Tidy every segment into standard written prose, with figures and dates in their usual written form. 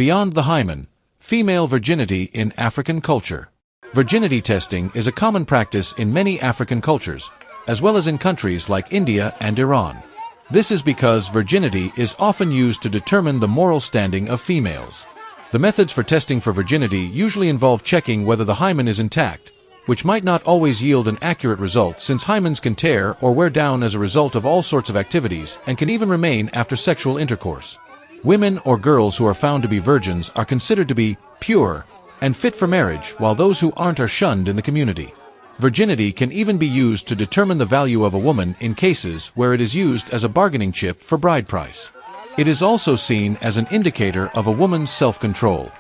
Beyond the hymen, female virginity in African culture. Virginity testing is a common practice in many African cultures, as well as in countries like India and Iran. This is because virginity is often used to determine the moral standing of females. The methods for testing for virginity usually involve checking whether the hymen is intact, which might not always yield an accurate result since hymens can tear or wear down as a result of all sorts of activities and can even remain after sexual intercourse. Women or girls who are found to be virgins are considered to be pure and fit for marriage, while those who aren't are shunned in the community. Virginity can even be used to determine the value of a woman in cases where it is used as a bargaining chip for bride price. It is also seen as an indicator of a woman's self-control.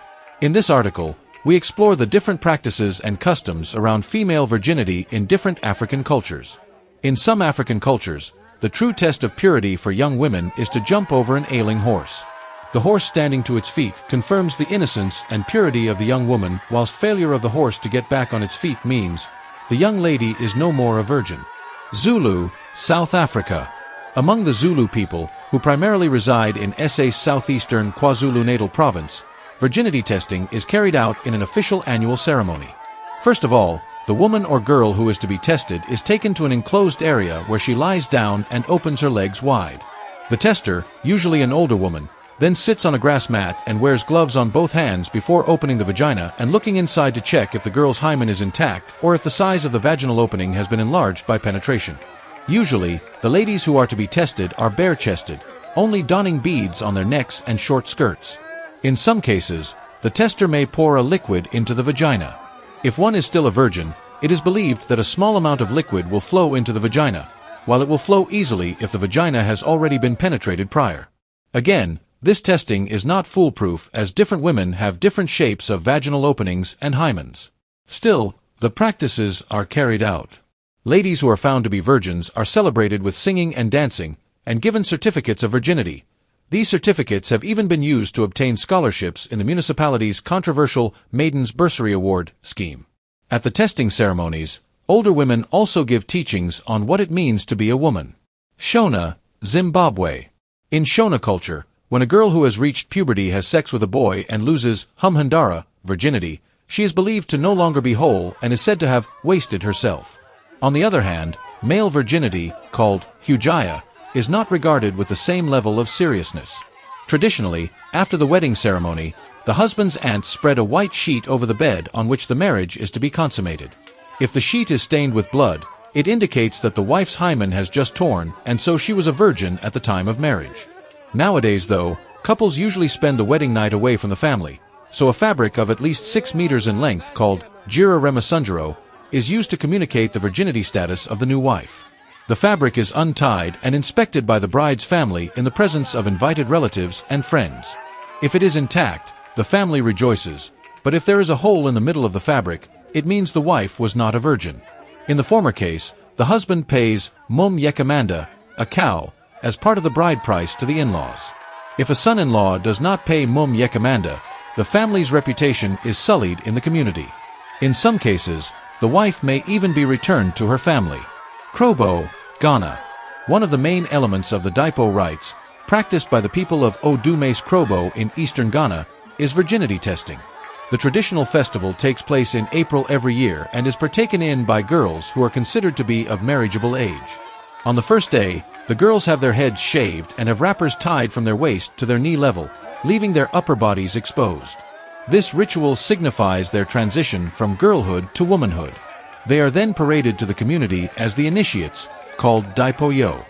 In this article, we explore the different practices and customs around female virginity in different African cultures. In some African cultures, the true test of purity for young women is to jump over an ailing horse. The horse standing to its feet confirms the innocence and purity of the young woman, whilst failure of the horse to get back on its feet means the young lady is no more a virgin. Zulu, South Africa. Among the Zulu people, who primarily reside in SA's southeastern KwaZulu-Natal province, virginity testing is carried out in an official annual ceremony. First of all, the woman or girl who is to be tested is taken to an enclosed area where she lies down and opens her legs wide. The tester, usually an older woman, then sits on a grass mat and wears gloves on both hands before opening the vagina and looking inside to check if the girl's hymen is intact or if the size of the vaginal opening has been enlarged by penetration. Usually, the ladies who are to be tested are bare-chested, only donning beads on their necks and short skirts. In some cases, the tester may pour a liquid into the vagina. If one is still a virgin, it is believed that a small amount of liquid will flow into the vagina, while it will flow easily if the vagina has already been penetrated prior. Again, this testing is not foolproof as different women have different shapes of vaginal openings and hymens. Still, the practices are carried out. Ladies who are found to be virgins are celebrated with singing and dancing, and given certificates of virginity. These certificates have even been used to obtain scholarships in the municipality's controversial Maiden's Bursary Award scheme. At the testing ceremonies, older women also give teachings on what it means to be a woman. Shona, Zimbabwe. In Shona culture, when a girl who has reached puberty has sex with a boy and loses humhandara, virginity, she is believed to no longer be whole and is said to have wasted herself. On the other hand, male virginity, called hujaya, is not regarded with the same level of seriousness. Traditionally, after the wedding ceremony, the husband's aunts spread a white sheet over the bed on which the marriage is to be consummated. If the sheet is stained with blood, it indicates that the wife's hymen has just torn, and so she was a virgin at the time of marriage. Nowadays, though, couples usually spend the wedding night away from the family, so a fabric of at least 6 meters in length called jira remasunjiro is used to communicate the virginity status of the new wife. The fabric is untied and inspected by the bride's family in the presence of invited relatives and friends. If it is intact, the family rejoices, but if there is a hole in the middle of the fabric, it means the wife was not a virgin. In the former case, the husband pays mum yekamanda, a cow, as part of the bride price to the in-laws. If a son-in-law does not pay mum yekamanda, the family's reputation is sullied in the community. In some cases, the wife may even be returned to her family. Krobo, Ghana. One of the main elements of the Daipo rites, practiced by the people of Odumes Krobo in eastern Ghana, is virginity testing. The traditional festival takes place in April every year and is partaken in by girls who are considered to be of marriageable age. On the first day, the girls have their heads shaved and have wrappers tied from their waist to their knee level, leaving their upper bodies exposed. This ritual signifies their transition from girlhood to womanhood. They are then paraded to the community as the initiates, called Daipo-yo.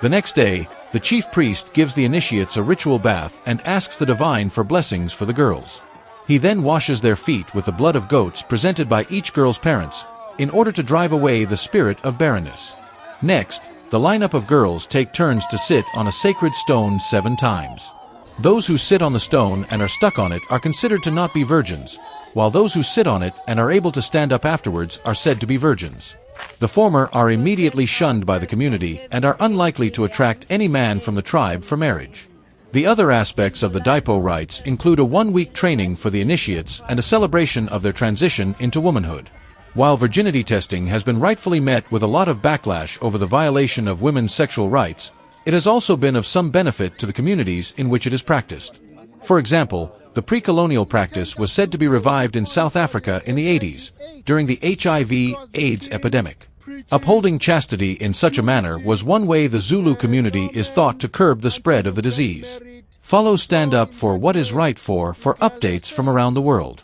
The next day, the chief priest gives the initiates a ritual bath and asks the divine for blessings for the girls. He then washes their feet with the blood of goats presented by each girl's parents, in order to drive away the spirit of barrenness. Next, the lineup of girls take turns to sit on a sacred stone 7 times. Those who sit on the stone and are stuck on it are considered to not be virgins, while those who sit on it and are able to stand up afterwards are said to be virgins. The former are immediately shunned by the community and are unlikely to attract any man from the tribe for marriage. The other aspects of the Daipo rites include a 1-week training for the initiates and a celebration of their transition into womanhood. While virginity testing has been rightfully met with a lot of backlash over the violation of women's sexual rights, it has also been of some benefit to the communities in which it is practiced. For example, the pre-colonial practice was said to be revived in South Africa in the 80s, during the HIV/AIDS epidemic. Upholding chastity in such a manner was one way the Zulu community is thought to curb the spread of the disease. Follow Stand Up for What is Right for updates from around the world.